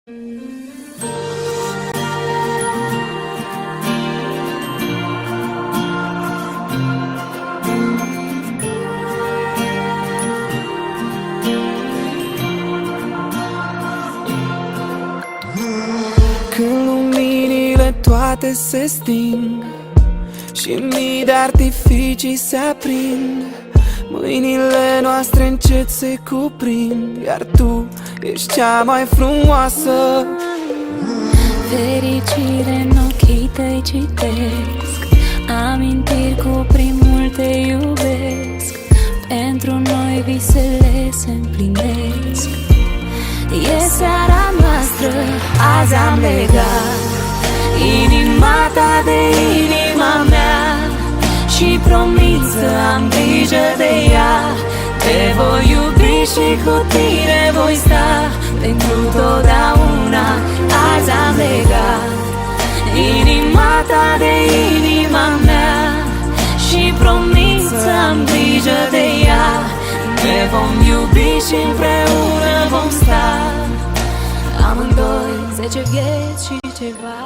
Când luminile toate se sting și mii de artificii se aprind, mâinile noastre încet se cuprind, iar tu ești cea mai frumoasă. Fericire în ochii tăi citesc, amintiri cu primul te iubesc. Pentru noi visele se împlinesc. E seara noastră, azi am legat inima ta de inima mea și promit să am grijă de ea. Te voi iubi și cu tine voi sta pentru totdeauna. Azi am legat inima ta de inima mea și promit să am grijă de ea. Ne vom iubi și împreună vom sta, amândoi 10 vieți și ceva.